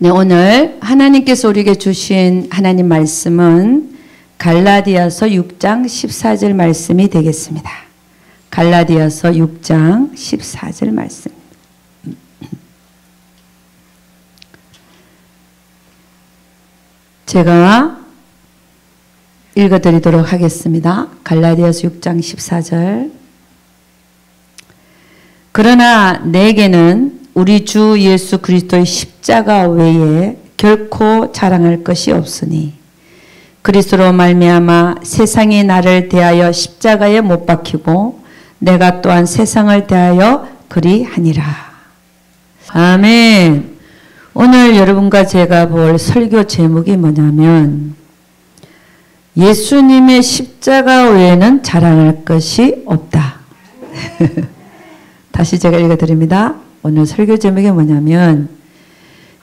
네, 오늘 하나님께서 우리에게 주신 하나님 말씀은 갈라디아서 6장 14절 말씀이 되겠습니다. 갈라디아서 6장 14절 말씀. 제가 읽어드리도록 하겠습니다. 갈라디아서 6장 14절. 그러나 내게는 우리 주 예수 그리스도의 십자가 외에 결코 자랑할 것이 없으니 그리스도로 말미암아 세상이 나를 대하여 십자가에 못 박히고 내가 또한 세상을 대하여 그리하니라. 아멘. 오늘 여러분과 제가 볼 설교 제목이 뭐냐면 예수님의 십자가 외에는 자랑할 것이 없다. 다시 제가 읽어드립니다. 오늘 설교 제목이 뭐냐면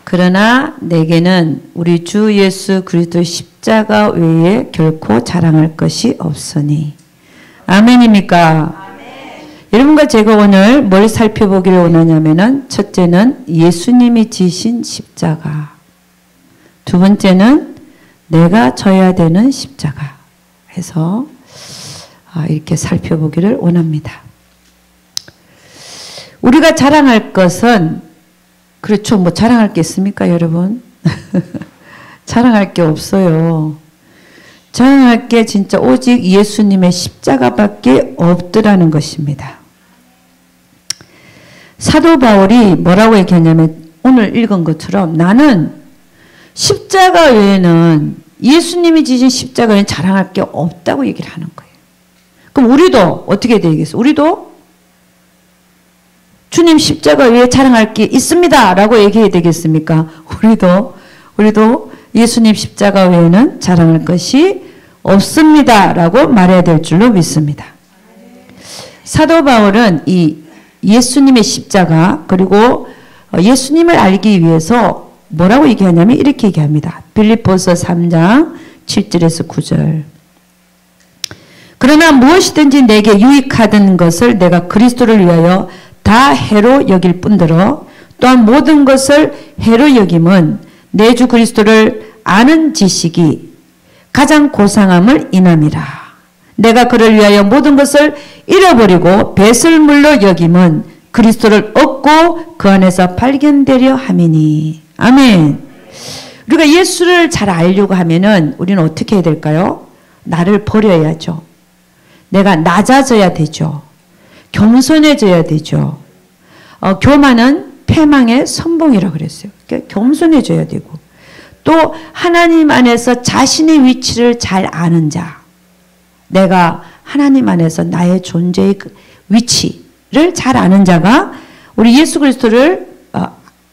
그러나 내게는 우리 주 예수 그리스도의 십자가 외에 결코 자랑할 것이 없으니. 아멘입니까? 아멘. 여러분과 제가 오늘 뭘 살펴보기를 원하냐면은 첫째는 예수님이 지신 십자가, 두 번째는 내가 져야 되는 십자가 해서 이렇게 살펴보기를 원합니다. 우리가 자랑할 것은 그렇죠. 뭐 자랑할 게 있습니까, 여러분? 자랑할 게 없어요. 자랑할 게 진짜 오직 예수님의 십자가밖에 없더라는 것입니다. 사도 바울이 뭐라고 얘기하냐면 오늘 읽은 것처럼 나는 십자가 외에는 예수님이 지신 십자가 외에는 자랑할 게 없다고 얘기를 하는 거예요. 그럼 우리도 어떻게 되겠어요? 우리도 주님 십자가 외에 자랑할 게 있습니다 라고 얘기해야 되겠습니까? 우리도 예수님 십자가 외에는 자랑할 것이 없습니다 라고 말해야 될 줄로 믿습니다. 사도 바울은 이 예수님의 십자가 그리고 예수님을 알기 위해서 뭐라고 얘기하냐면 이렇게 얘기합니다. 빌립보서 3장 7절에서 9절. 그러나 무엇이든지 내게 유익하던 것을 내가 그리스도를 위하여 다 해로 여길 뿐더러 또한 모든 것을 해로 여김은 내 주 그리스도를 아는 지식이 가장 고상함을 인함이라. 내가 그를 위하여 모든 것을 잃어버리고 배설물로 여김은 그리스도를 얻고 그 안에서 발견되려 함이니. 아멘. 우리가 예수를 잘 알려고 하면은 우리는 어떻게 해야 될까요? 나를 버려야죠. 내가 낮아져야 되죠. 겸손해져야 되죠. 교만은 패망의 선봉이라고 그랬어요. 그러니까 겸손해져야 되고 또 하나님 안에서 자신의 위치를 잘 아는 자, 내가 하나님 안에서 나의 존재의 위치를 잘 아는 자가 우리 예수 그리스도를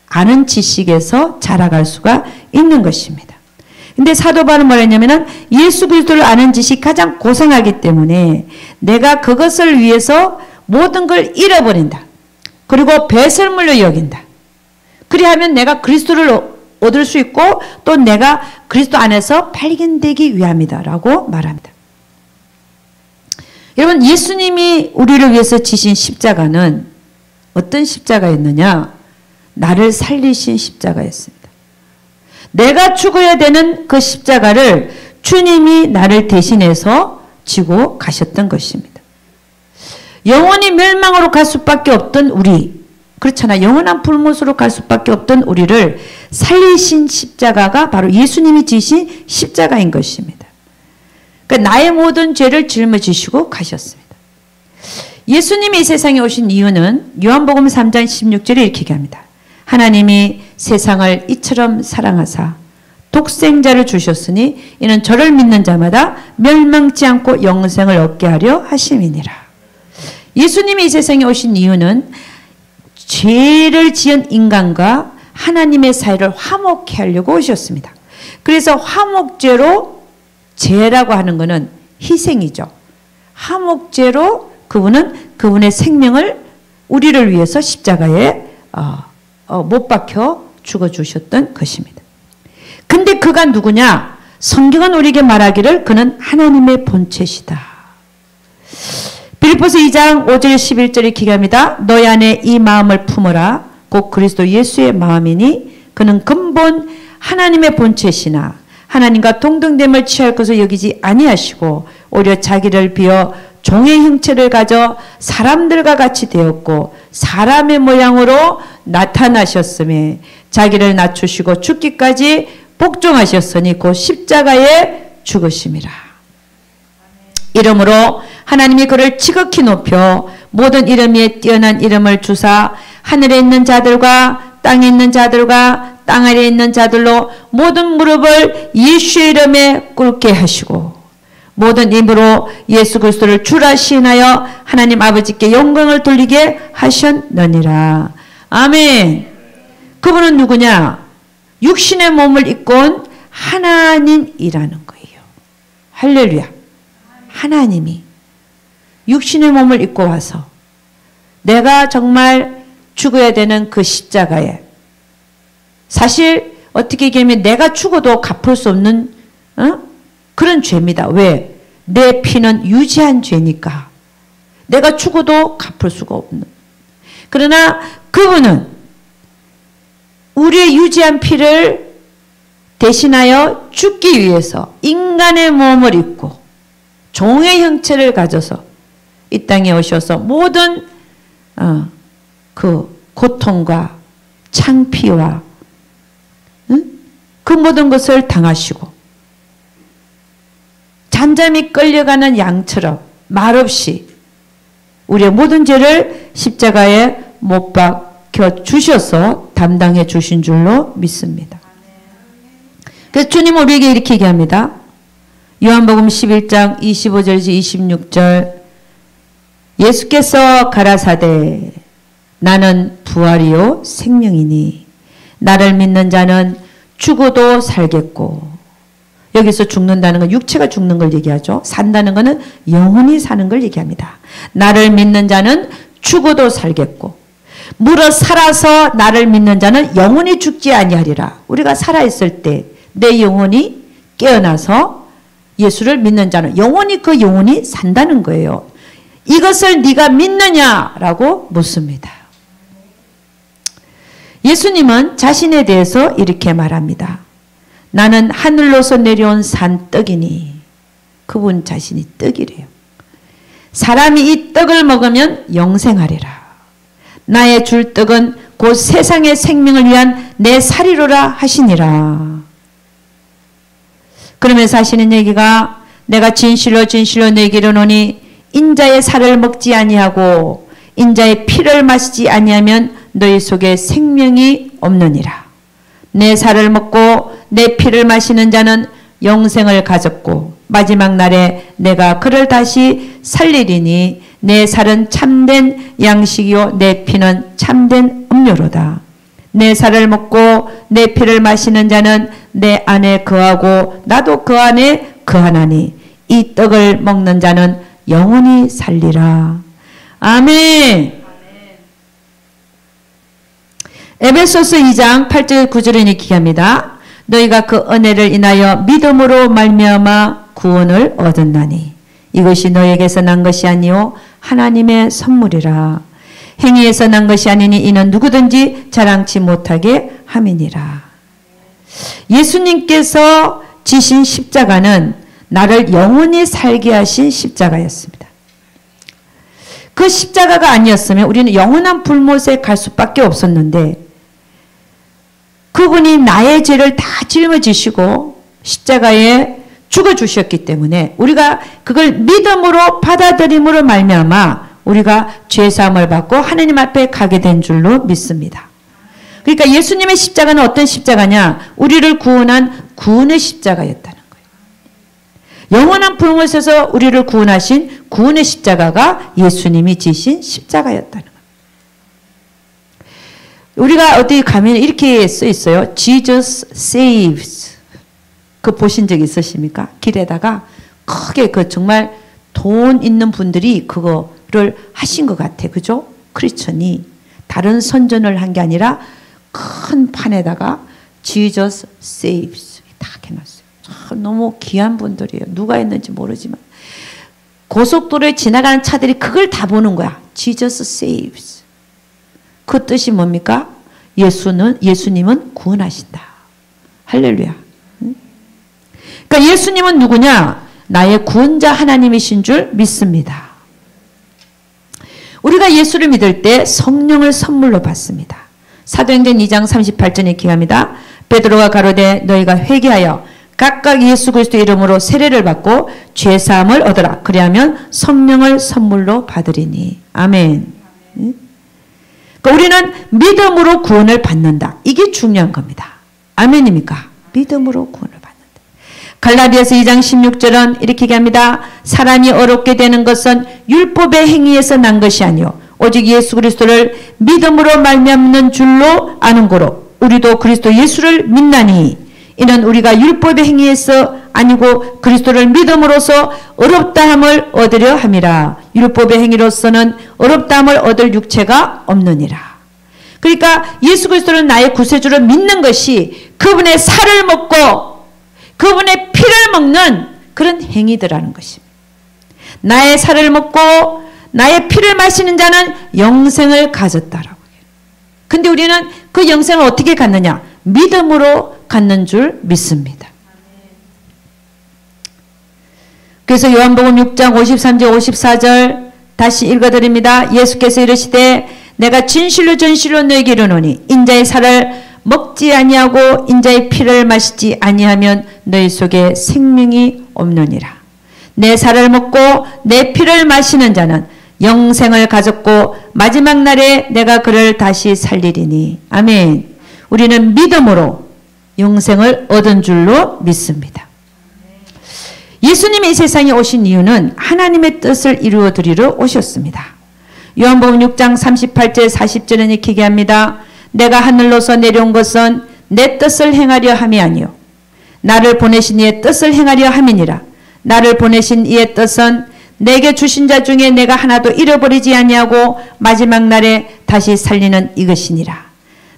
아는 지식에서 자라갈 수가 있는 것입니다. 근데 사도 바울은 뭐라 했냐면은 예수 그리스도를 아는 지식이 가장 고상하기 때문에 내가 그것을 위해서 모든 걸 잃어버린다. 그리고 배설물로 여긴다. 그리하면 내가 그리스도를 얻을 수 있고 또 내가 그리스도 안에서 발견되기 위함이다 라고 말합니다. 여러분 예수님이 우리를 위해서 지신 십자가는 어떤 십자가였느냐? 나를 살리신 십자가였습니다. 내가 죽어야 되는 그 십자가를 주님이 나를 대신해서 지고 가셨던 것입니다. 영원히 멸망으로 갈 수밖에 없던 우리, 그렇잖아. 영원한 불못으로 갈 수밖에 없던 우리를 살리신 십자가가 바로 예수님이 지신 십자가인 것입니다. 그러니까 나의 모든 죄를 짊어지시고 가셨습니다. 예수님이 이 세상에 오신 이유는 요한복음 3장 16절에 이렇게 얘기합니다. 하나님이 세상을 이처럼 사랑하사 독생자를 주셨으니 이는 저를 믿는 자마다 멸망치 않고 영생을 얻게 하려 하심이니라. 예수님이 이 세상에 오신 이유는 죄를 지은 인간과 하나님의 사이를 화목케 하려고 오셨습니다. 그래서 화목제로 죄라고 하는 것은 희생이죠. 화목제로 그분의 생명을 우리를 위해서 십자가에 못 박혀 죽어주셨던 것입니다. 근데 그가 누구냐? 성경은 우리에게 말하기를 그는 하나님의 본체시다. 빌립보서 2장 5절 11절에 기록합니다. 너희 안에 이 마음을 품어라. 곧 그리스도 예수의 마음이니 그는 근본 하나님의 본체시나 하나님과 동등됨을 취할 것을 여기지 아니하시고 오히려 자기를 비어 종의 형체를 가져 사람들과 같이 되었고 사람의 모양으로 나타나셨음에 자기를 낮추시고 죽기까지 복종하셨으니 곧 십자가에 죽으심이라. 이름으로 하나님이 그를 지극히 높여 모든 이름 위에 뛰어난 이름을 주사 하늘에 있는 자들과 땅에 있는 자들과 땅 아래에 있는 자들로 모든 무릎을 예수의 이름에 꿇게 하시고 모든 입으로 예수 그리스도를 주라 시인하여 하나님 아버지께 영광을 돌리게 하셨느니라. 아멘. 그분은 누구냐? 육신의 몸을 입고 온 하나님이라는 거예요. 할렐루야. 하나님이 육신의 몸을 입고 와서 내가 정말 죽어야 되는 그 십자가에, 사실 어떻게 얘기하면 내가 죽어도 갚을 수 없는 그런 죄입니다. 왜? 내 피는 유지한 죄니까 내가 죽어도 갚을 수가 없는. 그러나 그분은 우리의 유지한 피를 대신하여 죽기 위해서 인간의 몸을 입고 종의 형체를 가져서 이 땅에 오셔서 모든 그 고통과 창피와 그 모든 것을 당하시고 잠잠히 끌려가는 양처럼 말없이 우리의 모든 죄를 십자가에 못 박혀 주셔서 담당해 주신 줄로 믿습니다. 그래서 주님은 우리에게 이렇게 얘기합니다. 요한복음 11장 25절에서 26절 예수께서 가라사대 나는 부활이요 생명이니 나를 믿는 자는 죽어도 살겠고, 여기서 죽는다는 건 육체가 죽는 걸 얘기하죠. 산다는 것은 영원히 사는 걸 얘기합니다. 나를 믿는 자는 죽어도 살겠고 무릇 살아서 나를 믿는 자는 영원히 죽지 아니하리라. 우리가 살아있을 때 내 영혼이 깨어나서 예수를 믿는 자는 영원히 그 영혼이 산다는 거예요. 이것을 네가 믿느냐라고 묻습니다. 예수님은 자신에 대해서 이렇게 말합니다. 나는 하늘로서 내려온 산떡이니. 그분 자신이 떡이래요. 사람이 이 떡을 먹으면 영생하리라. 나의 줄 떡은 곧 세상의 생명을 위한 내 살이로라 하시니라. 그러면서 하시는 얘기가 내가 진실로 진실로 내게 이르노니 인자의 살을 먹지 아니하고 인자의 피를 마시지 아니하면 너희 속에 생명이 없느니라. 내 살을 먹고 내 피를 마시는 자는 영생을 가졌고 마지막 날에 내가 그를 다시 살리리니 내 살은 참된 양식이요 내 피는 참된 음료로다. 내 살을 먹고 내 피를 마시는 자는 내 안에 거하고 나도 그 안에 거하나니 이 떡을 먹는 자는 영원히 살리라. 아멘. 에베소서 2장 8절 9절에 이렇게 합니다. 너희가 그 은혜를 인하여 믿음으로 말미암아 구원을 얻었나니 이것이 너에게서 난 것이 아니요 하나님의 선물이라. 행위에서 난 것이 아니니 이는 누구든지 자랑치 못하게 함이니라. 예수님께서 지신 십자가는 나를 영원히 살게 하신 십자가였습니다. 그 십자가가 아니었으면 우리는 영원한 불못에 갈 수밖에 없었는데 그분이 나의 죄를 다 짊어지시고 십자가에 죽어주셨기 때문에 우리가 그걸 믿음으로 받아들임으로 말미암아 우리가 죄사함을 받고 하나님 앞에 가게 된 줄로 믿습니다. 그러니까 예수님의 십자가는 어떤 십자가냐? 우리를 구원한 구원의 십자가였다는 거예요. 영원한 불못에서 우리를 구원하신 구원의 십자가가 예수님이 지신 십자가였다는 거예요. 우리가 어디 가면 이렇게 써 있어요. Jesus saves. 그 보신 적 있으십니까? 길에다가 크게 그 정말 돈 있는 분들이 그거를 하신 것 같아. 그죠? 크리스천이 다른 선전을 한 게 아니라 큰 판에다가 Jesus saves 다 해놨어요. 참 너무 귀한 분들이에요. 누가 했는지 모르지만 고속도로에 지나가는 차들이 그걸 다 보는 거야. Jesus saves. 그 뜻이 뭡니까? 예수님은 구원하신다. 할렐루야. 그러니까 예수님은 누구냐? 나의 구원자 하나님이신 줄 믿습니다. 우리가 예수를 믿을 때 성령을 선물로 받습니다. 사도행전 2장 38절에 기합니다. 베드로가 가로되 너희가 회개하여 각각 예수 그리스도 이름으로 세례를 받고 죄사함을 얻어라. 그리하면 성령을 선물로 받으리니. 아멘. 그러니까 우리는 믿음으로 구원을 받는다. 이게 중요한 겁니다. 아멘입니까? 믿음으로 구원을 받는다. 갈라디아서 2장 16절은 이렇게 얘기합니다. 사람이 어렵게 되는 것은 율법의 행위에서 난 것이 아니요 오직 예수 그리스도를 믿음으로 말미암는 줄로 아는 고로 우리도 그리스도 예수를 믿나니 이는 우리가 율법의 행위에서 아니고 그리스도를 믿음으로써 어렵다함을 얻으려 함이라. 율법의 행위로서는 어렵다함을 얻을 육체가 없느니라. 그러니까 예수 그리스도는 나의 구세주를 믿는 것이 그분의 살을 먹고 그분의 피를 먹는 그런 행위들라는 것입니다. 나의 살을 먹고 나의 피를 마시는 자는 영생을 가졌다라고 해요. 근데 우리는 그 영생을 어떻게 갖느냐? 믿음으로 갖는 줄 믿습니다. 그래서 요한복음 6장 53절 54절 다시 읽어드립니다. 예수께서 이르시되 내가 진실로 진실로 너에게 이르노니 인자의 살을 먹지 아니하고 인자의 피를 마시지 아니하면 너희 속에 생명이 없느니라. 내 살을 먹고 내 피를 마시는 자는 영생을 가졌고 마지막 날에 내가 그를 다시 살리리니. 아멘. 우리는 믿음으로 영생을 얻은 줄로 믿습니다. 예수님이 이 세상에 오신 이유는 하나님의 뜻을 이루어 드리러 오셨습니다. 요한복음 6장 38절 40절은 이렇게 얘기합니다. 내가 하늘로서 내려온 것은 내 뜻을 행하려 함이 아니요 나를 보내신 이의 뜻을 행하려 함이니라. 나를 보내신 이의 뜻은 내게 주신 자 중에 내가 하나도 잃어버리지 아니하고 마지막 날에 다시 살리는 이것이니라.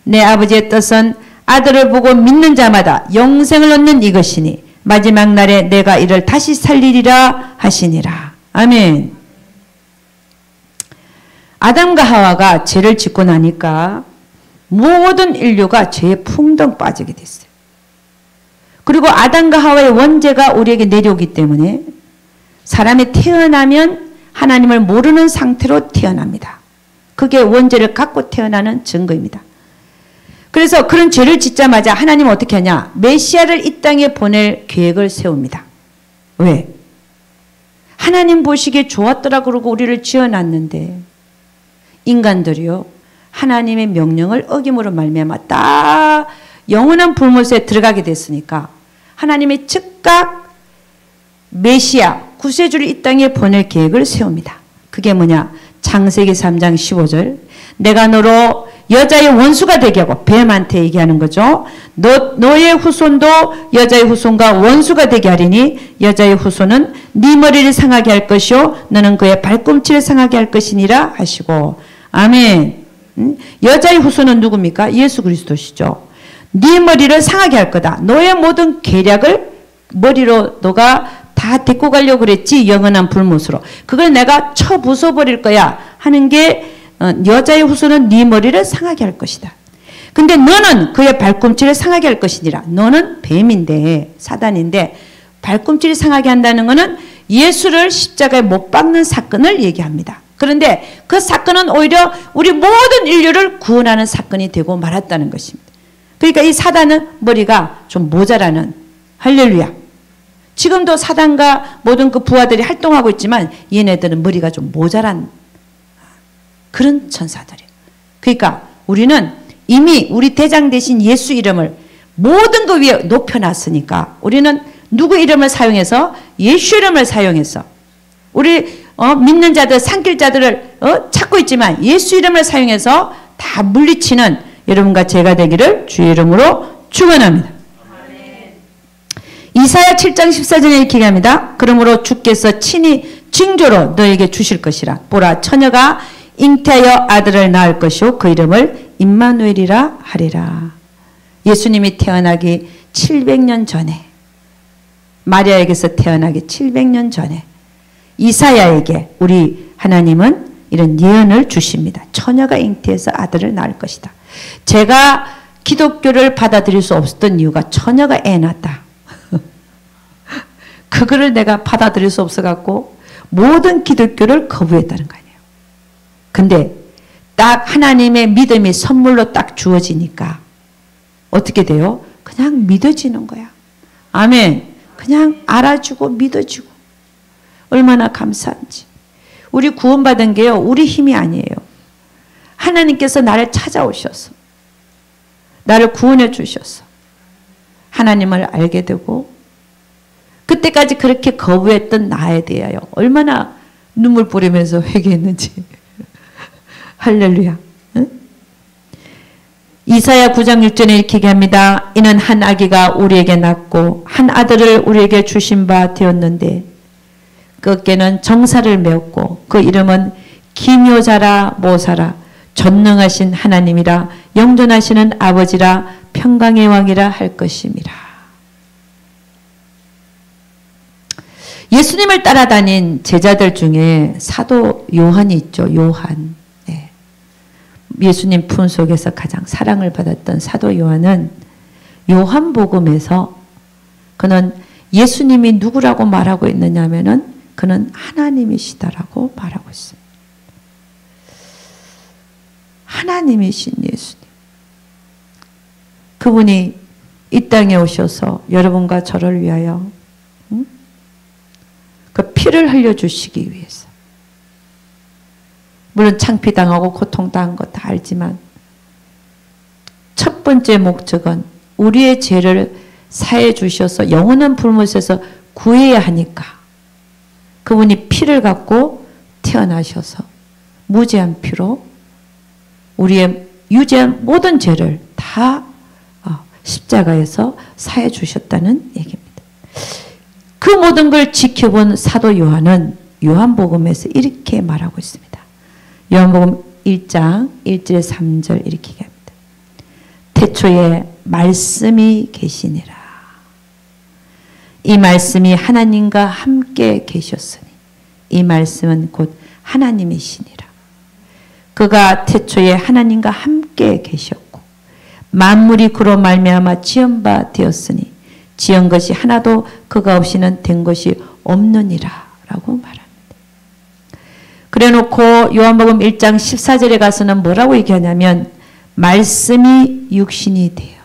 내 아버지의 뜻은 아들을 보고 믿는 자마다 영생을 얻는 이것이니 마지막 날에 내가 이를 다시 살리리라 하시니라. 아멘. 아담과 하와가 죄를 짓고 나니까 모든 인류가 죄에 풍덩 빠지게 됐어요. 그리고 아담과 하와의 원죄가 우리에게 내려오기 때문에 사람이 태어나면 하나님을 모르는 상태로 태어납니다. 그게 원죄를 갖고 태어나는 증거입니다. 그래서 그런 죄를 짓자마자 하나님은 어떻게 하냐? 메시아를 이 땅에 보낼 계획을 세웁니다. 왜? 하나님 보시기에 좋았더라 그러고 우리를 지어놨는데 인간들이요 하나님의 명령을 어김으로 말미암아 딱 영원한 불못에 들어가게 됐으니까 하나님의 즉각 메시아 구세주를 이 땅에 보낼 계획을 세웁니다. 그게 뭐냐? 창세기 3장 15절 내가 너로 여자의 원수가 되게 하고 뱀한테 얘기하는 거죠. 너의 후손도 여자의 후손과 원수가 되게 하리니 여자의 후손은 네 머리를 상하게 할 것이요 너는 그의 발꿈치를 상하게 할 것이니라 하시고. 아멘. 여자의 후손은 누굽니까? 예수 그리스도시죠. 네 머리를 상하게 할 거다. 너의 모든 계략을 머리로 너가 다 데리고 가려고 그랬지. 영원한 불못으로. 그걸 내가 쳐 부숴버릴 거야 하는 게 여자의 후손은 네 머리를 상하게 할 것이다. 근데 너는 그의 발꿈치를 상하게 할 것이니라. 너는 뱀인데 사단인데 발꿈치를 상하게 한다는 것은 예수를 십자가에 못 박는 사건을 얘기합니다. 그런데 그 사건은 오히려 우리 모든 인류를 구원하는 사건이 되고 말았다는 것입니다. 그러니까 이 사단은 머리가 좀 모자라는. 할렐루야. 지금도 사단과 모든 그 부하들이 활동하고 있지만 얘네들은 머리가 좀 모자란 그런 천사들이에요. 그러니까 우리는 이미 우리 대장 대신 예수 이름을 모든 것 위에 높여놨으니까 우리는 누구 이름을 사용해서 예수 이름을 사용해서 우리 믿는 자들 산길자들을 찾고 있지만 예수 이름을 사용해서 다 물리치는 여러분과 제가 되기를 주의 이름으로 축원합니다. 이사야 7장 14절에 이렇게 얘기합니다. 그러므로 주께서 친히 징조로 너에게 주실 것이라. 보라 처녀가 잉태하여 아들을 낳을 것이요 그 이름을 임마누엘이라 하리라. 예수님이 태어나기 700년 전에 마리아에게서 태어나기 700년 전에 이사야에게 우리 하나님은 이런 예언을 주십니다. 처녀가 잉태해서 아들을 낳을 것이다. 제가 기독교를 받아들일 수 없었던 이유가 처녀가 애 낳았다. 그거를 내가 받아들일 수 없어갖고 모든 기독교를 거부했다는 거 아니에요. 근데 딱 하나님의 믿음이 선물로 딱 주어지니까 어떻게 돼요? 그냥 믿어지는 거야. 아멘. 그냥 알아주고 믿어주고. 얼마나 감사한지. 우리 구원받은 게요, 우리 힘이 아니에요. 하나님께서 나를 찾아오셔서 나를 구원해 주셔서 하나님을 알게 되고, 그때까지 그렇게 거부했던 나에 대하여 얼마나 눈물 뿌리면서 회개했는지. 할렐루야. 응? 이사야 9장 6절에 이렇게 얘기합니다. 이는 한 아기가 우리에게 낳고 한 아들을 우리에게 주신 바 되었는데 그 어깨는 정사를 메었고 그 이름은 기묘자라 모사라 전능하신 하나님이라 영존하시는 아버지라 평강의 왕이라 할 것임이라. 예수님을 따라다닌 제자들 중에 사도 요한이 있죠. 요한. 네. 예수님 품 속에서 가장 사랑을 받았던 사도 요한은 요한복음에서 그는 예수님이 누구라고 말하고 있느냐 하면은 그는 하나님이시다라고 말하고 있습니다. 하나님이신 예수님. 그분이 이 땅에 오셔서 여러분과 저를 위하여 그 피를 흘려주시기 위해서. 물론 창피당하고 고통당한 것 다 알지만 첫 번째 목적은 우리의 죄를 사해 주셔서 영원한 불못에서 구해야 하니까 그분이 피를 갖고 태어나셔서 무죄한 피로 우리의 유죄한 모든 죄를 다 십자가에서 사해 주셨다는 얘기입니다. 그 모든 걸 지켜본 사도 요한은 요한복음에서 이렇게 말하고 있습니다. 요한복음 1장 1절 3절 이렇게 얘기합니다. 태초에 말씀이 계시니라. 이 말씀이 하나님과 함께 계셨으니 이 말씀은 곧 하나님이시니라. 그가 태초에 하나님과 함께 계셨고 만물이 그로 말미암아 지은 바 되었으니 지은 것이 하나도 그가 없이는 된 것이 없느니라 라고 말합니다. 그래놓고 요한복음 1장 14절에 가서는 뭐라고 얘기하냐면 말씀이 육신이 돼요.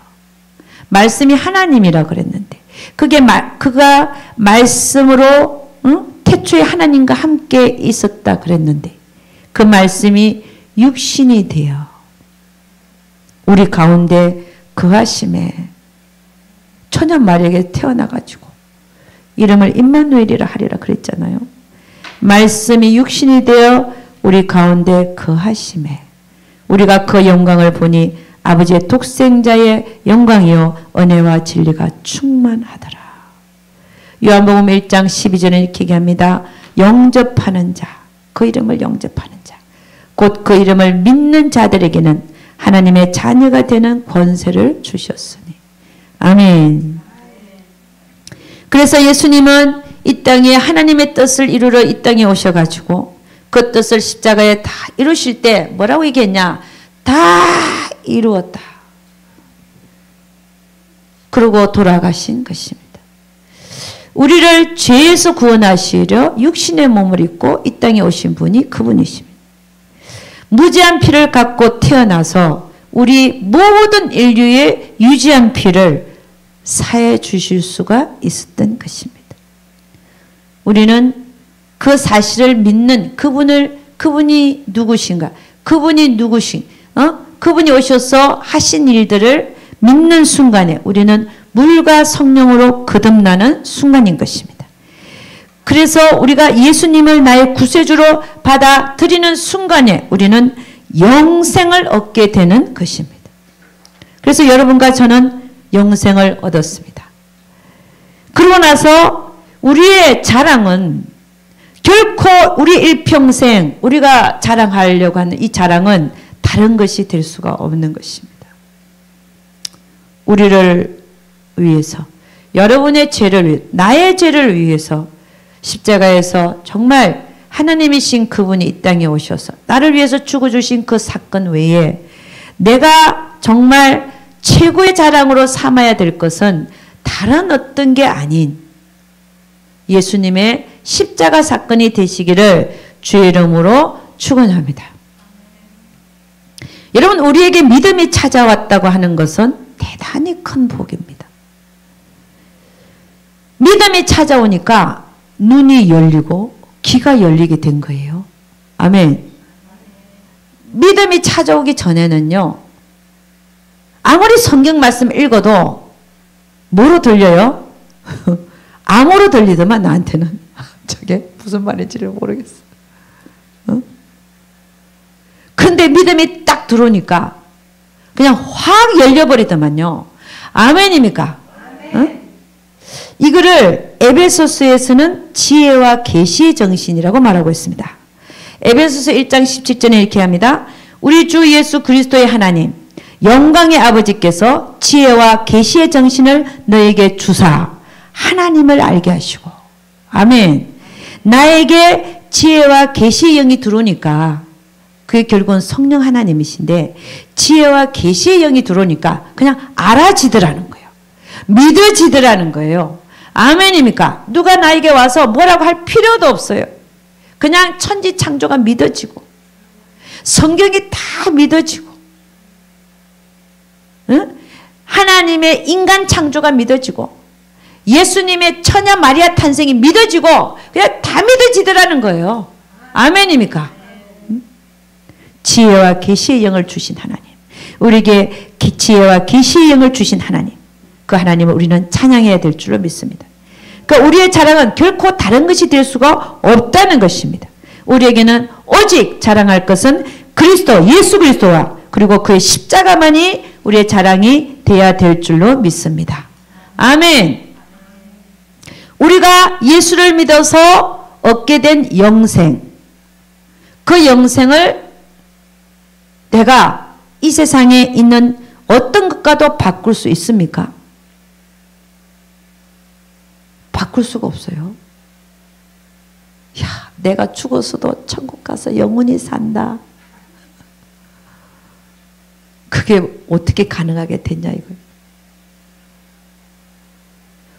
말씀이 하나님이라 그랬는데 그가 말씀으로 태초에 하나님과 함께 있었다 그랬는데 그 말씀이 육신이 되어 우리 가운데 거하심에 처녀 마리아에게 태어나가지고 이름을 임마누엘이라 하리라 그랬잖아요. 말씀이 육신이 되어 우리 가운데 거하심에 우리가 그 영광을 보니 아버지의 독생자의 영광이요 은혜와 진리가 충만하더라. 요한복음 1장 12절에 이렇게 얘기합니다. 영접하는 자, 그 이름을 영접하는 자, 곧 그 이름을 믿는 자들에게는 하나님의 자녀가 되는 권세를 주셨으니. 아멘. 그래서 예수님은 이 땅에 하나님의 뜻을 이루러 이 땅에 오셔가지고 그 뜻을 십자가에 다 이루실 때 뭐라고 얘기했냐? 다 이루었다. 그러고 돌아가신 것입니다. 우리를 죄에서 구원하시려 육신의 몸을 입고 이 땅에 오신 분이 그분이십니다. 무죄한 피를 갖고 태어나서 우리 모든 인류의 유죄한 피를 사해 주실 수가 있었던 것입니다. 우리는 그 사실을 믿는 그분이 누구신가? 그분이 그분이 오셔서 하신 일들을 믿는 순간에 우리는 물과 성령으로 거듭나는 순간인 것입니다. 그래서 우리가 예수님을 나의 구세주로 받아들이는 순간에 우리는 영생을 얻게 되는 것입니다. 그래서 여러분과 저는 영생을 얻었습니다. 그러고 나서 우리의 자랑은 결코 우리 일평생 우리가 자랑하려고 하는 이 자랑은 다른 것이 될 수가 없는 것입니다. 우리를 위해서, 여러분의 죄를 위해, 나의 죄를 위해서 십자가에서 정말 하나님이신 그분이 이 땅에 오셔서 나를 위해서 죽어주신 그 사건 외에 내가 정말 최고의 자랑으로 삼아야 될 것은 다른 어떤 게 아닌 예수님의 십자가 사건이 되시기를 주의 이름으로 축원합니다. 여러분, 우리에게 믿음이 찾아왔다고 하는 것은 대단히 큰 복입니다. 믿음이 찾아오니까 눈이 열리고 귀가 열리게 된 거예요. 아멘. 믿음이 찾아오기 전에는요, 아무리 성경 말씀 읽어도 뭐로 들려요? 암으로 들리더만 나한테는. 저게 무슨 말인지를 모르겠어. 그런데 믿음이 딱 들어오니까 그냥 확 열려버리더만요. 아멘입니까? 아멘. 이거를 에베소서에서는 지혜와 계시의 정신이라고 말하고 있습니다. 에베소서 1장 17절에 이렇게 합니다. 우리 주 예수 그리스도의 하나님 영광의 아버지께서 지혜와 계시의 정신을 너에게 주사 하나님을 알게 하시고. 아멘. 나에게 지혜와 계시의 영이 들어오니까 그게 결국은 성령 하나님이신데 지혜와 계시의 영이 들어오니까 그냥 알아지더라는 거예요. 믿어지더라는 거예요. 아멘입니까? 누가 나에게 와서 뭐라고 할 필요도 없어요. 그냥 천지창조가 믿어지고 성경이 다 믿어지고, 응? 하나님의 인간 창조가 믿어지고 예수님의 처녀 마리아 탄생이 믿어지고 그냥 다 믿어지더라는 거예요. 아멘입니까? 응? 지혜와 계시의 영을 주신 하나님, 우리에게 지혜와 계시의 영을 주신 하나님, 그 하나님을 우리는 찬양해야 될 줄로 믿습니다. 그러니까 우리의 자랑은 결코 다른 것이 될 수가 없다는 것입니다. 우리에게는 오직 자랑할 것은 그리스도, 예수 그리스도와 그리고 그의 십자가만이 우리의 자랑이 되어야 될 줄로 믿습니다. 아멘. 우리가 예수를 믿어서 얻게 된 영생, 그 영생을 내가 이 세상에 있는 어떤 것과도 바꿀 수 있습니까? 바꿀 수가 없어요. 야, 내가 죽어서도 천국 가서 영원히 산다. 그게 어떻게 가능하게 됐냐 이거예요.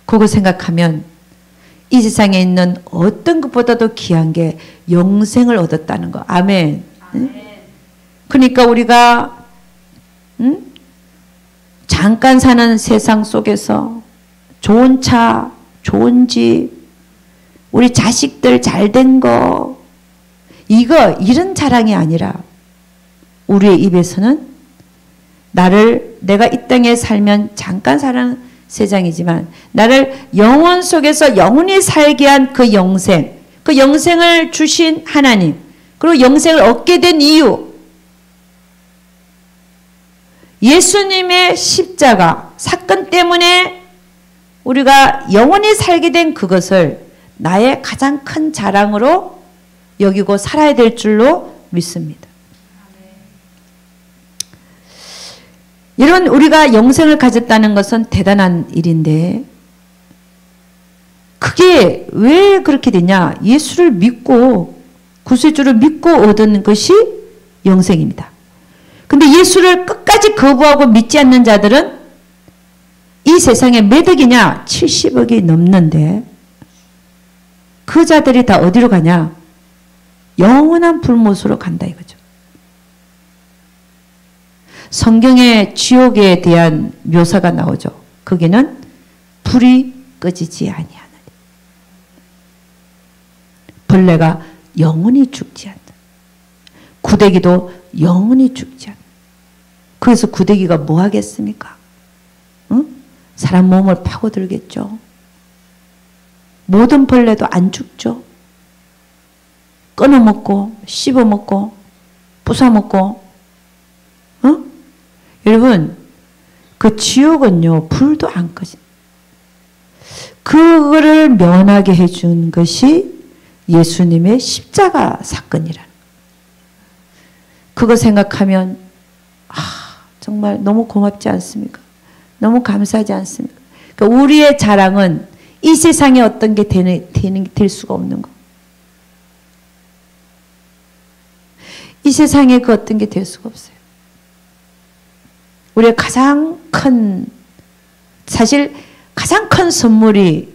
그거 생각하면 이 세상에 있는 어떤 것보다도 귀한 게 영생을 얻었다는 거. 아멘. 응? 그러니까 우리가 잠깐 사는 세상 속에서 좋은 차, 좋은 집, 우리 자식들 잘된 거, 이런 자랑이 아니라 우리의 입에서는 내가 이 땅에 살면 잠깐 사는 세상이지만 나를 영원 속에서 영원히 살게 한 그 영생, 그 영생을 주신 하나님, 그리고 영생을 얻게 된 이유, 예수님의 십자가 사건 때문에 우리가 영원히 살게 된 그것을 나의 가장 큰 자랑으로 여기고 살아야 될 줄로 믿습니다. 여러분, 우리가 영생을 가졌다는 것은 대단한 일인데 그게 왜 그렇게 되냐? 예수를 믿고 구세주를 믿고 얻은 것이 영생입니다. 근데 예수를 끝까지 거부하고 믿지 않는 자들은 이 세상에 몇 억이냐? 70억이 넘는데 그 자들이 다 어디로 가냐? 영원한 불못으로 간다 이거죠. 성경에 지옥에 대한 묘사가 나오죠. 거기는 불이 꺼지지 아니하느니, 벌레가 영원히 죽지 않는다. 구더기도 영원히 죽지 않는다. 그래서 구더기가 뭐 하겠습니까? 응? 사람 몸을 파고들겠죠. 모든 벌레도 안 죽죠. 끊어먹고 씹어먹고 부숴먹고. 여러분, 그 지옥은요 불도 안 꺼집니다. 그거를 면하게 해준 것이 예수님의 십자가 사건이라는 거예요. 그거 생각하면 정말 너무 고맙지 않습니까? 너무 감사하지 않습니까? 그러니까 우리의 자랑은 이 세상에 어떤 게 될 수가 없는 거. 이 세상에 그 어떤 게 될 수가 없어요. 우리의 가장 큰, 사실 가장 큰 선물이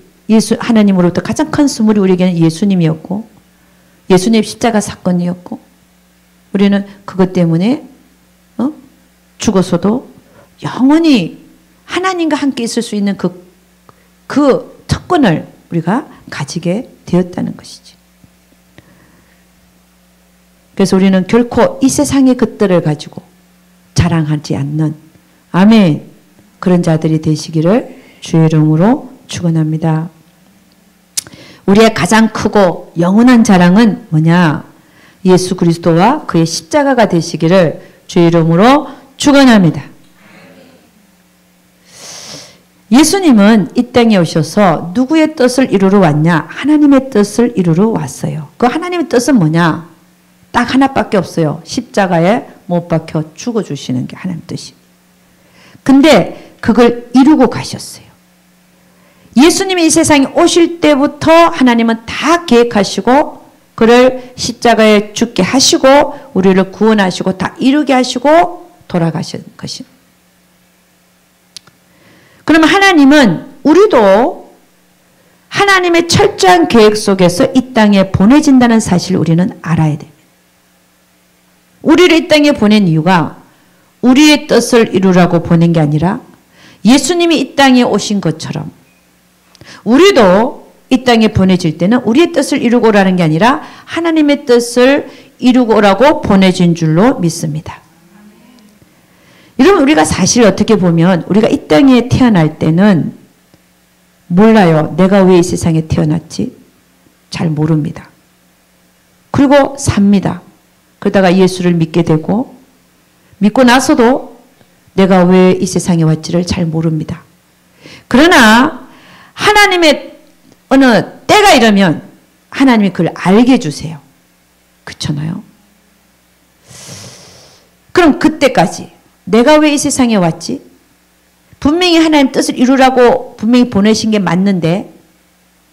하나님으로부터 가장 큰 선물이 우리에게는 예수님이었고, 예수님 십자가 사건이었고, 우리는 그것 때문에 죽어서도 영원히 하나님과 함께 있을 수 있는 그 특권을 우리가 가지게 되었다는 것이지. 그래서 우리는 결코 이 세상의 것들을 가지고 자랑하지 않는, 아멘, 그런 자들이 되시기를 주의 이름으로 축원합니다. 우리의 가장 크고 영원한 자랑은 뭐냐? 예수 그리스도와 그의 십자가가 되시기를 주의 이름으로 축원합니다. 예수님은 이 땅에 오셔서 누구의 뜻을 이루러 왔냐? 하나님의 뜻을 이루러 왔어요. 그 하나님의 뜻은 뭐냐? 딱 하나밖에 없어요. 십자가에 못 박혀 죽어주시는 게 하나님 뜻이에요. 근데 그걸 이루고 가셨어요. 예수님이 이 세상에 오실 때부터 하나님은 다 계획하시고 그를 십자가에 죽게 하시고 우리를 구원하시고 다 이루게 하시고 돌아가신 것입니다. 그러면 하나님은 우리도 하나님의 철저한 계획 속에서 이 땅에 보내진다는 사실을 우리는 알아야 됩니다. 우리를 이 땅에 보낸 이유가 우리의 뜻을 이루라고 보낸 게 아니라 예수님이 이 땅에 오신 것처럼 우리도 이 땅에 보내질 때는 우리의 뜻을 이루고 오라는 게 아니라 하나님의 뜻을 이루고 오라고 보내진 줄로 믿습니다. 여러분, 우리가 사실 어떻게 보면 우리가 이 땅에 태어날 때는 몰라요. 내가 왜 이 세상에 태어났지? 잘 모릅니다. 그리고 삽니다. 그러다가 예수를 믿게 되고 믿고 나서도 내가 왜 이 세상에 왔지를 잘 모릅니다. 그러나 하나님의 어느 때가 이러면 하나님이 그걸 알게 해주세요. 그렇잖아요. 그럼 그때까지 내가 왜 이 세상에 왔지? 분명히 하나님 뜻을 이루라고 분명히 보내신 게 맞는데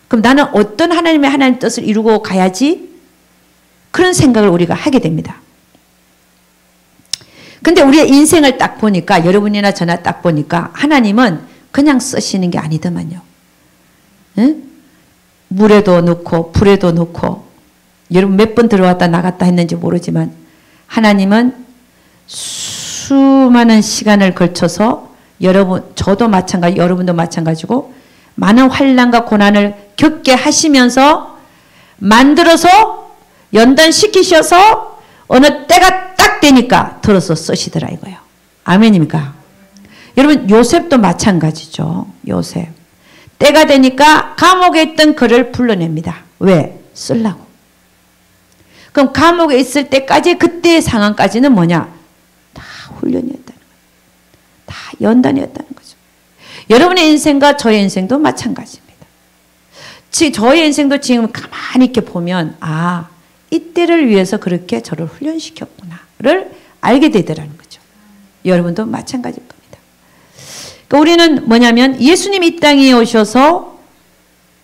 그럼 나는 어떤 하나님 뜻을 이루고 가야지? 그런 생각을 우리가 하게 됩니다. 근데 우리의 인생을 딱 보니까 여러분이나 저나 딱 보니까 하나님은 그냥 쓰시는 게 아니더만요. 응? 물에도 넣고 불에도 넣고 여러분 몇 번 들어왔다 나갔다 했는지 모르지만 하나님은 수많은 시간을 걸쳐서 여러분, 저도 마찬가지, 여러분도 마찬가지고 많은 환난과 고난을 겪게 하시면서 만들어서 연단시키셔서 어느 때가 딱 되니까 들어서 쓰시더라 이거예요. 아멘입니까? 여러분 요셉도 마찬가지죠. 요셉. 때가 되니까 감옥에 있던 그를 불러냅니다. 왜? 쓰려고. 그럼 감옥에 있을 때까지 그때의 상황까지는 뭐냐? 다 훈련이었다는 거예요. 다 연단이었다는 거죠. 여러분의 인생과 저의 인생도 마찬가지입니다. 저의 인생도 지금 가만히 이렇게 보면 아, 이때를 위해서 그렇게 저를 훈련시켰구나를 알게 되더라는 거죠. 여러분도 마찬가지일 겁니다. 그러니까 우리는 뭐냐면 예수님이 이 땅에 오셔서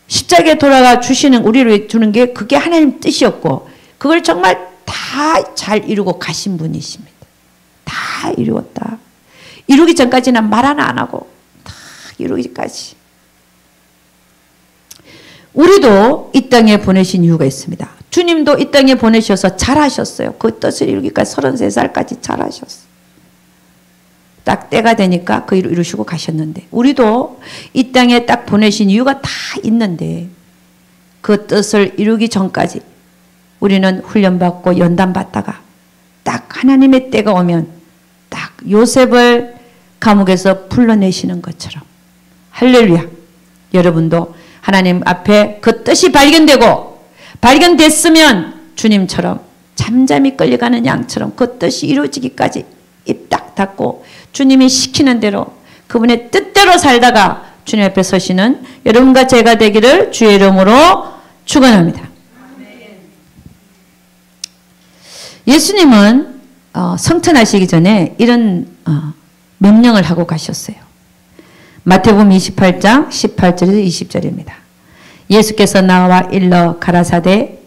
십자가에 돌아가 주시는 우리를 주는 게 그게 하나님 뜻이었고 그걸 정말 다 잘 이루고 가신 분이십니다. 다 이루었다. 이루기 전까지는 말 하나 안 하고 다 이루기까지. 우리도 이 땅에 보내신 이유가 있습니다. 주님도 이 땅에 보내셔서 잘하셨어요. 그 뜻을 이루기까지 33살까지 잘하셨어요. 딱 때가 되니까 그 일을 이루시고 가셨는데 우리도 이 땅에 딱 보내신 이유가 다 있는데 그 뜻을 이루기 전까지 우리는 훈련받고 연단받다가 딱 하나님의 때가 오면 딱 요셉을 감옥에서 불러내시는 것처럼 할렐루야. 여러분도 하나님 앞에 그 뜻이 발견됐으면 주님처럼 잠잠히 끌려가는 양처럼 그 뜻이 이루어지기까지 입 딱 닫고 주님이 시키는 대로 그분의 뜻대로 살다가 주님 앞에 서시는 여러분과 제가 되기를 주의 이름으로 축원합니다. 예수님은 성천하시기 전에 이런 명령을 하고 가셨어요. 마태복음 28장 18절에서 20절입니다. 예수께서 나와 일러 가라사대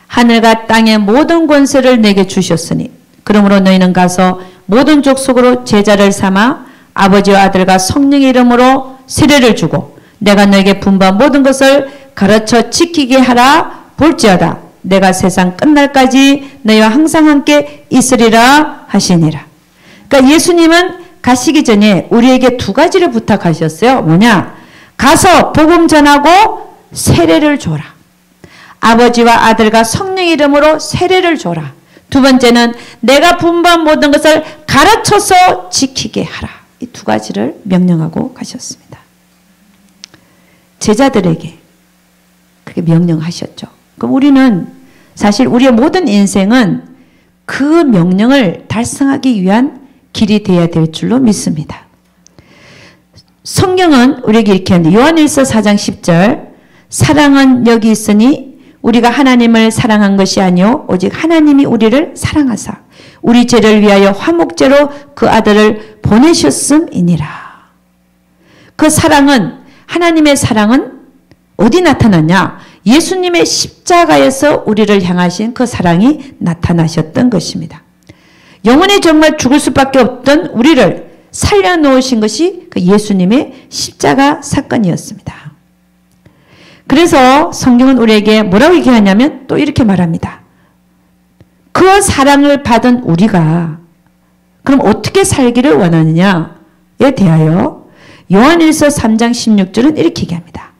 하늘과 땅의 모든 권세를 내게 주셨으니 그러므로 너희는 가서 모든 족속으로 제자를 삼아 아버지와 아들과 성령의 이름으로 세례를 주고 내가 너에게 분부한 모든 것을 가르쳐 지키게 하라. 볼지어다 내가 세상 끝날까지 너희와 항상 함께 있으리라 하시니라. 그러니까 예수님은 가시기 전에 우리에게 두 가지를 부탁하셨어요. 뭐냐? 가서 복음 전하고 세례를 줘라. 아버지와 아들과 성령의 이름으로 세례를 줘라. 두 번째는 내가 분부한 모든 것을 가르쳐서 지키게 하라. 이 두 가지를 명령하고 가셨습니다. 제자들에게 그렇게 명령하셨죠. 그럼 우리는 사실 우리의 모든 인생은 그 명령을 달성하기 위한 길이 되어야 될 줄로 믿습니다. 성경은 우리에게 이렇게 하는데 요한일서 4장 10절 사랑은 여기 있으니 우리가 하나님을 사랑한 것이 아니요 오직 하나님이 우리를 사랑하사 우리 죄를 위하여 화목제로 그 아들을 보내셨음이니라. 그 사랑은 하나님의 사랑은 어디 나타났냐? 예수님의 십자가에서 우리를 향하신 그 사랑이 나타나셨던 것입니다. 영원히 정말 죽을 수밖에 없던 우리를 살려놓으신 것이 그 예수님의 십자가 사건이었습니다. 그래서 성경은 우리에게 뭐라고 얘기하냐면 또 이렇게 말합니다. 그 사랑을 받은 우리가 그럼 어떻게 살기를 원하느냐에 대하여 요한일서 3장 16절은 이렇게 얘기합니다.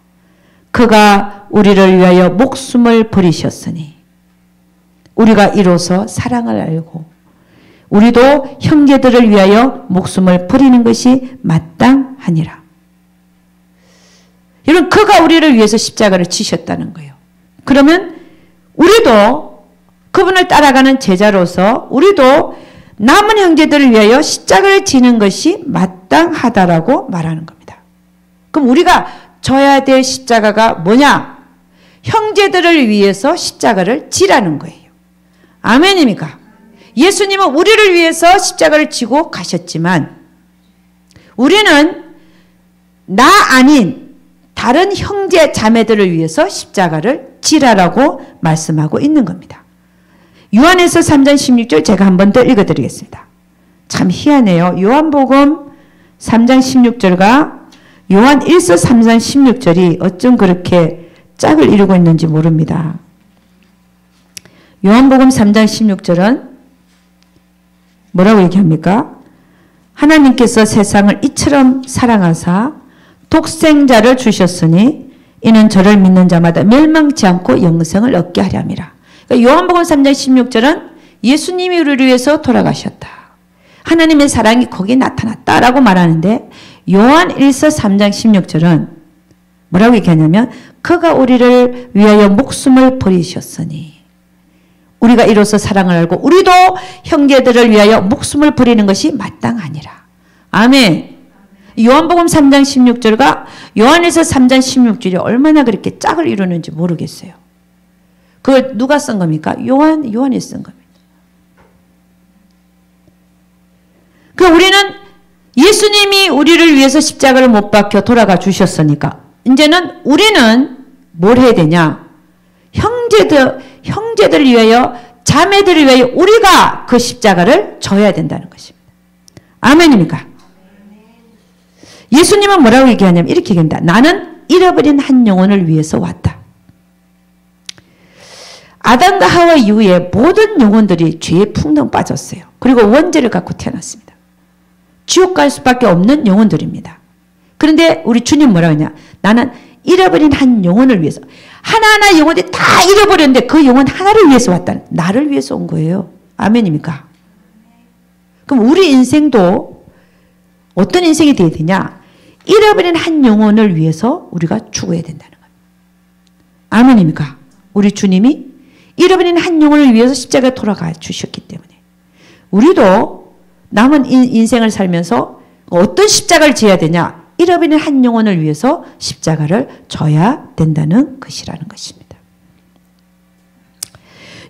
그가 우리를 위하여 목숨을 버리셨으니 우리가 이로써 사랑을 알고 우리도 형제들을 위하여 목숨을 버리는 것이 마땅하니라. 여러분 그가 우리를 위해서 십자가를 지셨다는 거예요. 그러면 우리도 그분을 따라가는 제자로서 우리도 남은 형제들을 위하여 십자가를 지는 것이 마땅하다라고 말하는 겁니다. 그럼 우리가 져야 될 십자가가 뭐냐? 형제들을 위해서 십자가를 지라는 거예요. 아멘입니까? 예수님은 우리를 위해서 십자가를 지고 가셨지만 우리는 나 아닌 다른 형제 자매들을 위해서 십자가를 지라라고 말씀하고 있는 겁니다. 요한에서 3장 16절 제가 한 번 더 읽어드리겠습니다. 참 희한해요. 요한복음 3장 16절과 요한 1서 3장 16절이 어쩜 그렇게 짝을 이루고 있는지 모릅니다. 요한복음 3장 16절은 뭐라고 얘기합니까? 하나님께서 세상을 이처럼 사랑하사 독생자를 주셨으니 이는 저를 믿는 자마다 멸망치 않고 영생을 얻게 하려 함이라. 그러니까 요한복음 3장 16절은 예수님이 우리를 위해서 돌아가셨다. 하나님의 사랑이 거기에 나타났다라고 말하는데 요한 1서 3장 16절은 뭐라고 얘기하냐면 그가 우리를 위하여 목숨을 버리셨으니 우리가 이로써 사랑을 알고 우리도 형제들을 위하여 목숨을 버리는 것이 마땅하니라. 아멘. 요한복음 3장 16절과 요한에서 3장 16절이 얼마나 그렇게 짝을 이루는지 모르겠어요. 그걸 누가 쓴 겁니까? 요한이 쓴 겁니다. 우리는 예수님이 우리를 위해서 십자가를 못 박혀 돌아가 주셨으니까 이제는 우리는 뭘 해야 되냐? 형제들을 위하여 자매들을 위하여 우리가 그 십자가를 져야 된다는 것입니다. 아멘입니까? 예수님은 뭐라고 얘기하냐면 이렇게 얘기합니다. 나는 잃어버린 한 영혼을 위해서 왔다. 아담과 하와 이후에 모든 영혼들이 죄에 풍덩 빠졌어요. 그리고 원죄를 갖고 태어났습니다. 지옥 갈 수밖에 없는 영혼들입니다. 그런데 우리 주님 뭐라고 하냐? 나는 잃어버린 한 영혼을 위해서 하나하나 영혼들이 다 잃어버렸는데 그 영혼 하나를 위해서 왔다. 나를 위해서 온 거예요. 아멘입니까? 그럼 우리 인생도 어떤 인생이 되어야 되냐? 잃어버린 한 영혼을 위해서 우리가 죽어야 된다는 거예요. 아멘입니까? 우리 주님이 잃어버린 한 영혼을 위해서 십자가에 돌아가 주셨기 때문에 우리도 남은 인생을 살면서 어떤 십자가를 지어야 되냐? 잃어버린 한 영혼을 위해서 십자가를 져야 된다는 것이라는 것입니다.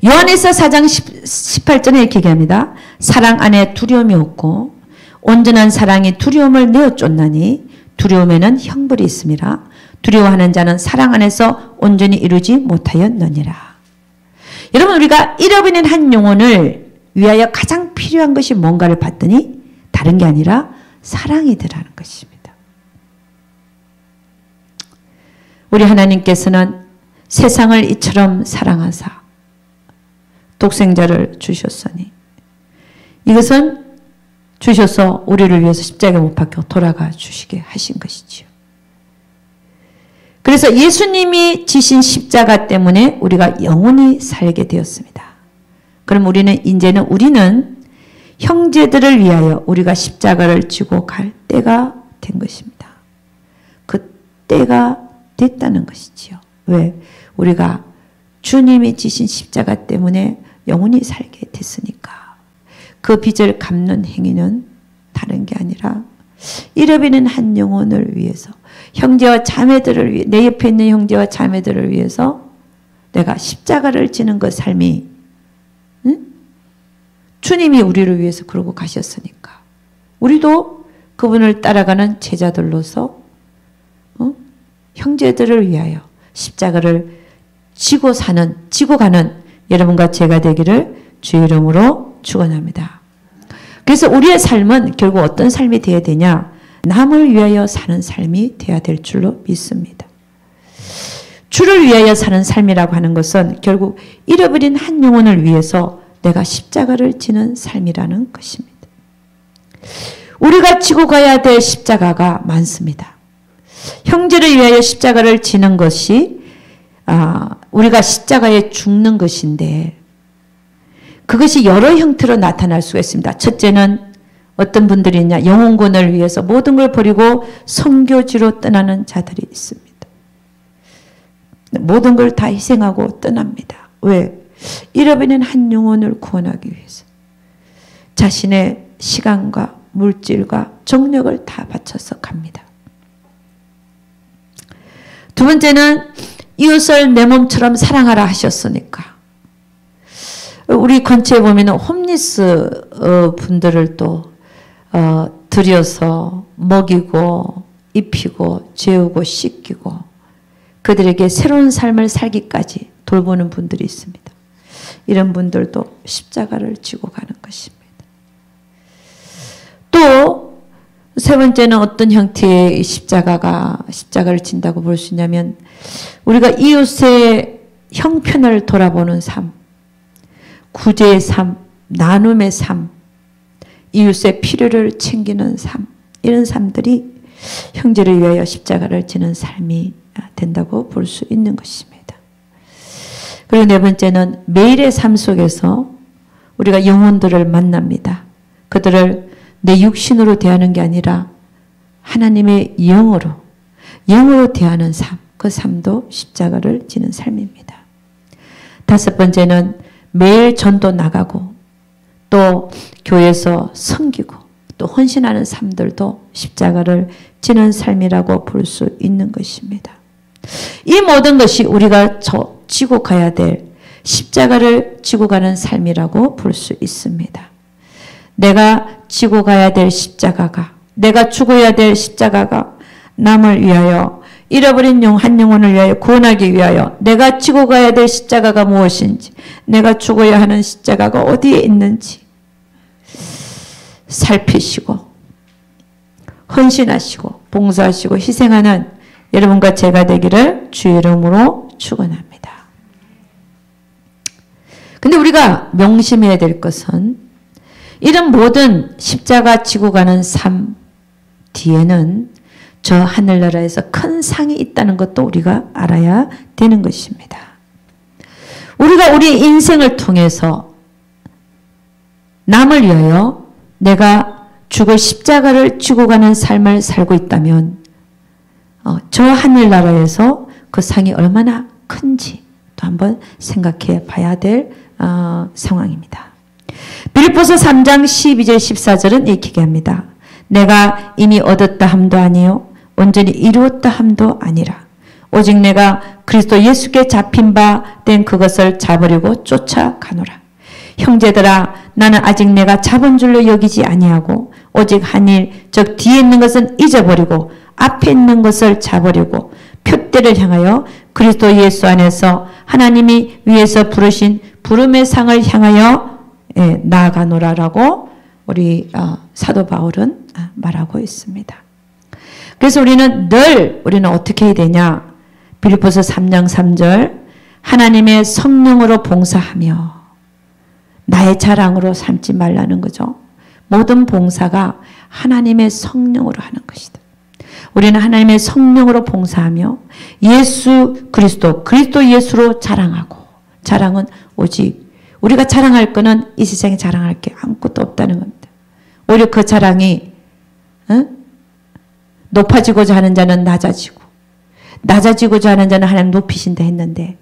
요한에서 4장 18절에 이렇게 얘기합니다. 사랑 안에 두려움이 없고 온전한 사랑이 두려움을 내어 쫓나니 두려움에는 형벌이 있음이라. 두려워하는 자는 사랑 안에서 온전히 이루지 못하였느니라. 여러분 우리가 잃어버린 한 영혼을 위하여 가장 필요한 것이 뭔가를 봤더니 다른 게 아니라 사랑이더라는 것입니다. 우리 하나님께서는 세상을 이처럼 사랑하사 독생자를 주셨으니 이것은 주셔서 우리를 위해서 십자가에 못 박혀 돌아가 주시게 하신 것이지요. 그래서 예수님이 지신 십자가 때문에 우리가 영원히 살게 되었습니다. 그럼 이제는 우리는 형제들을 위하여 우리가 십자가를 지고 갈 때가 된 것입니다. 그 때가 됐다는 것이지요. 왜? 우리가 주님이 지신 십자가 때문에 영원히 살게 됐으니까. 그 빚을 갚는 행위는 다른 게 아니라 잃어버린 한 영혼을 위해서, 형제와 자매들을 위해, 내 옆에 있는 형제와 자매들을 위해서 내가 십자가를 지는 그 삶이, 응? 주님이 우리를 위해서 그러고 가셨으니까 우리도 그분을 따라가는 제자들로서 형제들을 위하여 십자가를 지고 가는 여러분과 제가 되기를 주의 이름으로 축원합니다. 그래서 우리의 삶은 결국 어떤 삶이 되어야 되냐? 남을 위하여 사는 삶이 되어야 될 줄로 믿습니다. 주를 위하여 사는 삶이라고 하는 것은 결국 잃어버린 한 영혼을 위해서 내가 십자가를 지는 삶이라는 것입니다. 우리가 지고 가야 될 십자가가 많습니다. 형제를 위하여 십자가를 지는 것이 우리가 십자가에 죽는 것인데 그것이 여러 형태로 나타날 수가 있습니다. 첫째는 어떤 분들이 있냐? 영혼권을 위해서 모든 걸 버리고 선교지로 떠나는 자들이 있습니다. 모든 걸 다 희생하고 떠납니다. 왜? 잃어버린 한 영혼을 구원하기 위해서 자신의 시간과 물질과 정력을 다 바쳐서 갑니다. 두 번째는 이웃을 내 몸처럼 사랑하라 하셨으니까 우리 근처에 보면 홈리스 분들을 또 들여서 먹이고 입히고 재우고 씻기고 그들에게 새로운 삶을 살기까지 돌보는 분들이 있습니다. 이런 분들도 십자가를 지고 가는 것입니다. 또 세 번째는 어떤 형태의 십자가를 진다고 볼 수 있냐면 우리가 이웃의 형편을 돌아보는 삶, 구제의 삶, 나눔의 삶, 이웃의 필요를 챙기는 삶, 이런 삶들이 형제를 위하여 십자가를 지는 삶이 된다고 볼 수 있는 것입니다. 그리고 네 번째는 매일의 삶 속에서 우리가 영혼들을 만납니다. 그들을 내 육신으로 대하는 게 아니라 하나님의 영으로 대하는 삶, 그 삶도 십자가를 지는 삶입니다. 다섯 번째는 매일 전도 나가고 또 교회에서 섬기고 또 헌신하는 삶들도 십자가를 지는 삶이라고 볼 수 있는 것입니다. 이 모든 것이 우리가 지고 가야 될 십자가를 지고 가는 삶이라고 볼 수 있습니다. 내가 지고 가야 될 십자가가, 내가 죽어야 될 십자가가 남을 위하여, 잃어버린 한 영혼을 위하여 구원하기 위하여 내가 지고 가야 될 십자가가 무엇인지, 내가 죽어야 하는 십자가가 어디에 있는지 살피시고 헌신하시고 봉사하시고 희생하는 여러분과 제가 되기를 주의 이름으로 축원합니다. 근데 우리가 명심해야 될 것은 이런 모든 십자가 지고 가는 삶 뒤에는 저 하늘나라에서 큰 상이 있다는 것도 우리가 알아야 되는 것입니다. 우리가 우리의 인생을 통해서 남을 위하여 내가 죽을 십자가를 지고 가는 삶을 살고 있다면 저 하늘나라에서 그 상이 얼마나 큰지 또 한번 생각해 봐야 될 상황입니다. 빌립보서 3장 12절 14절은 이렇게 합니다. 내가 이미 얻었다 함도 아니요 온전히 이루었다 함도 아니라 오직 내가 그리스도 예수께 잡힌 바 된 그것을 잡으려고 쫓아가노라. 형제들아 나는 아직 내가 잡은 줄로 여기지 아니하고 오직 한 일 즉 뒤에 있는 것은 잊어버리고 앞에 있는 것을 잡으려고 표대를 향하여 그리스도 예수 안에서 하나님이 위에서 부르신 부름의 상을 향하여 나아가노라라고 우리 사도 바울은 말하고 있습니다. 그래서 우리는 어떻게 해야 되냐? 빌립보서 3장 3절 하나님의 성령으로 봉사하며 나의 자랑으로 삼지 말라는 거죠. 모든 봉사가 하나님의 성령으로 하는 것이다. 우리는 하나님의 성령으로 봉사하며 예수 그리스도 예수로 자랑하고, 자랑은 오직 우리가 자랑할 것은 이 세상에 자랑할 게 아무것도 없다는 겁니다. 오히려 그 자랑이 높아지고자 하는 자는 낮아지고, 낮아지고자 하는 자는 하나님 높이신다 했는데,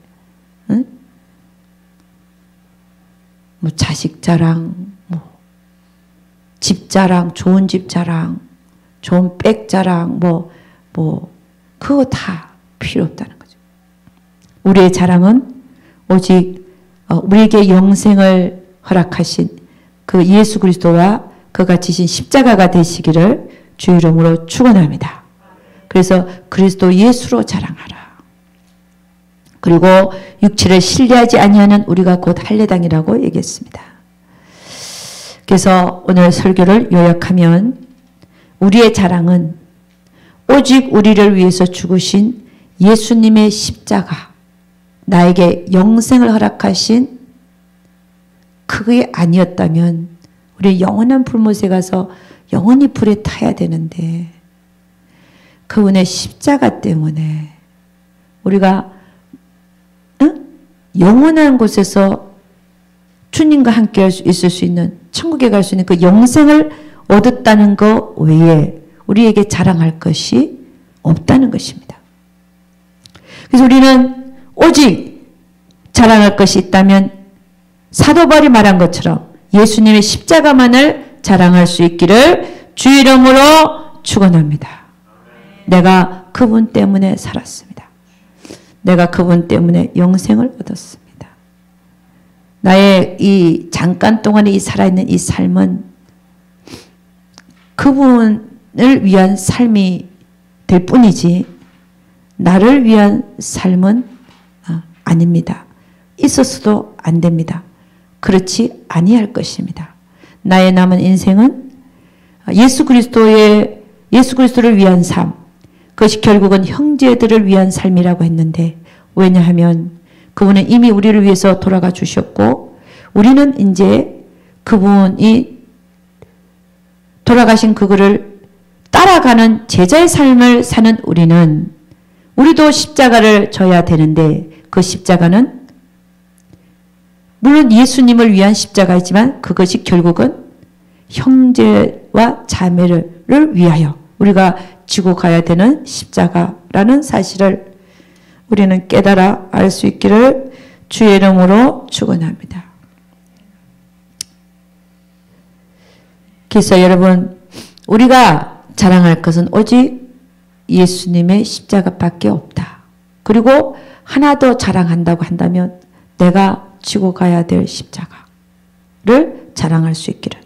뭐 자식 자랑, 뭐 집 자랑, 좋은 집 자랑, 좋은 백 자랑, 그거 다 필요 없다는 거죠. 우리의 자랑은 오직 우리에게 영생을 허락하신 그 예수 그리스도와 그가 지신 십자가가 되시기를 주 이름으로 축원합니다. 그래서 그리스도 예수로 자랑하라. 그리고 육체를 신뢰하지 아니하는 우리가 곧 할례당이라고 얘기했습니다. 그래서 오늘 설교를 요약하면 우리의 자랑은 오직 우리를 위해서 죽으신 예수님의 십자가, 나에게 영생을 허락하신 그게 아니었다면 우리 영원한 불못에 가서 영원히 불에 타야 되는데, 그분의 십자가 때문에 우리가 영원한 곳에서 주님과 함께 있을 수 있는, 천국에 갈 수 있는 그 영생을 얻었다는 것 외에 우리에게 자랑할 것이 없다는 것입니다. 그래서 우리는 오직 자랑할 것이 있다면 사도 바울이 말한 것처럼 예수님의 십자가만을 자랑할 수 있기를 주 이름으로 축원합니다. 내가 그분 때문에 살았습니다. 내가 그분 때문에 영생을 얻었습니다. 나의 이 잠깐 동안에 이 살아있는 이 삶은 그분을 위한 삶이 될 뿐이지 나를 위한 삶은 아닙니다. 있었어도 안 됩니다. 그렇지 아니할 것입니다. 나의 남은 인생은 예수 그리스도를 위한 삶, 그것이 결국은 형제들을 위한 삶이라고 했는데, 왜냐하면 그분은 이미 우리를 위해서 돌아가 주셨고, 우리는 이제 그분이 돌아가신 그거를 따라가는 제자의 삶을 사는 우리도 십자가를 져야 되는데, 그 십자가는 물론 예수님을 위한 십자가이지만 그것이 결국은 형제와 자매를 위하여 우리가 지고 가야 되는 십자가라는 사실을 우리는 깨달아 알 수 있기를 주의 이름으로 축원합니다. 그래서 여러분, 우리가 자랑할 것은 오직 예수님의 십자가밖에 없다. 그리고 하나 더 자랑한다고 한다면 내가 지고 가야 될 십자가를 자랑할 수 있기를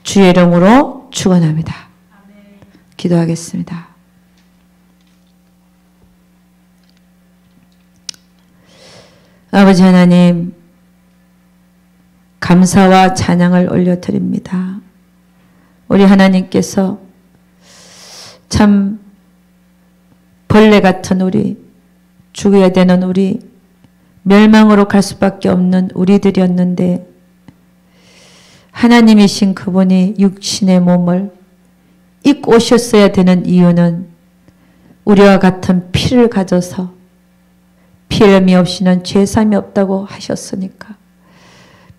주의 이름으로 축원합니다. 기도하겠습니다. 아버지 하나님, 감사와 찬양을 올려드립니다. 우리 하나님께서 참 벌레 같은 우리, 죽어야 되는 우리, 멸망으로 갈 수밖에 없는 우리들이었는데, 하나님이신 그분이 육신의 몸을 입고 오셨어야 되는 이유는 우리와 같은 피를 가져서 피름이 없이는 죄삼이 없다고 하셨으니까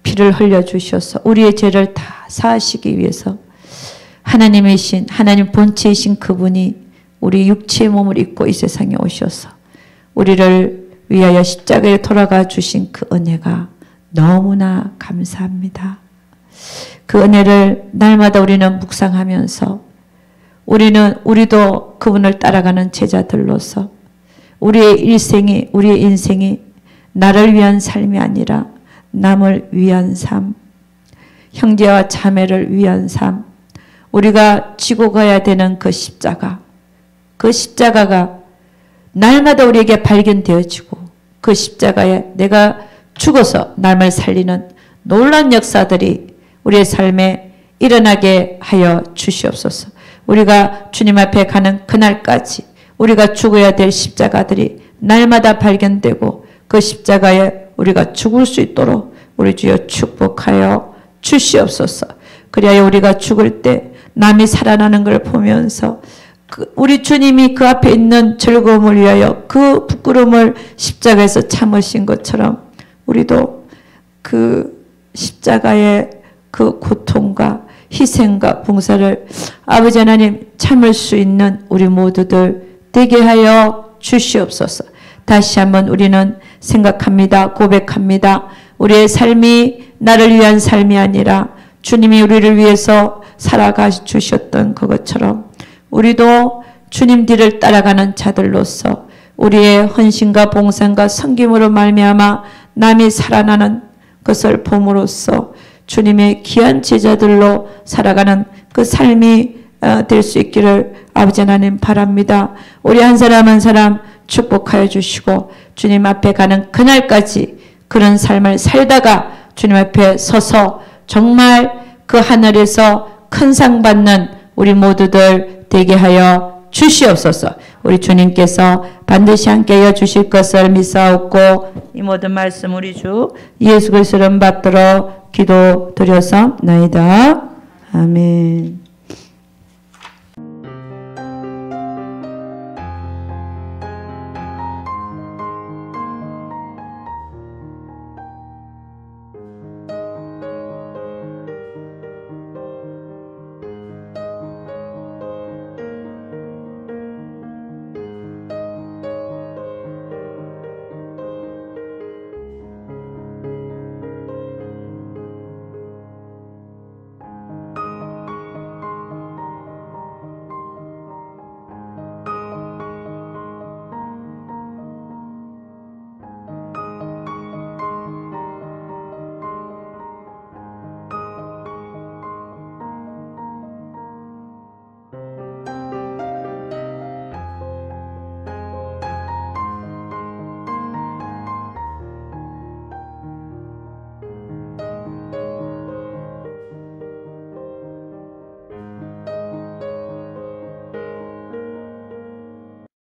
피를 흘려주셔서 우리의 죄를 다 사하시기 위해서 하나님이신, 하나님 본체이신 그분이 우리 육체의 몸을 입고 이 세상에 오셔서 우리를 위하여 십자가에 돌아가 주신 그 은혜가 너무나 감사합니다. 그 은혜를 날마다 우리는 묵상하면서 우리도 그분을 따라가는 제자들로서 우리의 인생이 나를 위한 삶이 아니라 남을 위한 삶, 형제와 자매를 위한 삶, 우리가 지고 가야 되는 그 십자가가 날마다 우리에게 발견되어지고 그 십자가에 내가 죽어서 남을 살리는 놀라운 역사들이 우리의 삶에 일어나게 하여 주시옵소서. 우리가 주님 앞에 가는 그날까지 우리가 죽어야 될 십자가들이 날마다 발견되고 그 십자가에 우리가 죽을 수 있도록 우리 주여 축복하여 주시옵소서. 그리하여 우리가 죽을 때 남이 살아나는 걸 보면서 우리 주님이 그 앞에 있는 즐거움을 위하여 그 부끄러움을 십자가에서 참으신 것처럼 우리도 그 십자가의 그 고통과 희생과 봉사를 아버지 하나님 참을 수 있는 우리 모두들 되게 하여 주시옵소서. 다시 한번 우리는 생각합니다. 고백합니다. 우리의 삶이 나를 위한 삶이 아니라 주님이 우리를 위해서 살아가 주셨던 그것처럼 우리도 주님 뒤를 따라가는 자들로서 우리의 헌신과 봉사과 섬김으로 말미암아 남이 살아나는 것을 봄으로써 주님의 귀한 제자들로 살아가는 그 삶이 될 수 있기를 아버지 하나님 바랍니다. 우리 한 사람 한 사람 축복하여 주시고 주님 앞에 가는 그날까지 그런 삶을 살다가 주님 앞에 서서 정말 그 하늘에서 큰 상 받는 우리 모두들 되게 하여 주시옵소서. 우리 주님께서 반드시 함께하여 주실 것을 믿사옵고 이 모든 말씀 우리 주 예수 그리스도를 받들어 기도드려서 나이다. 아멘.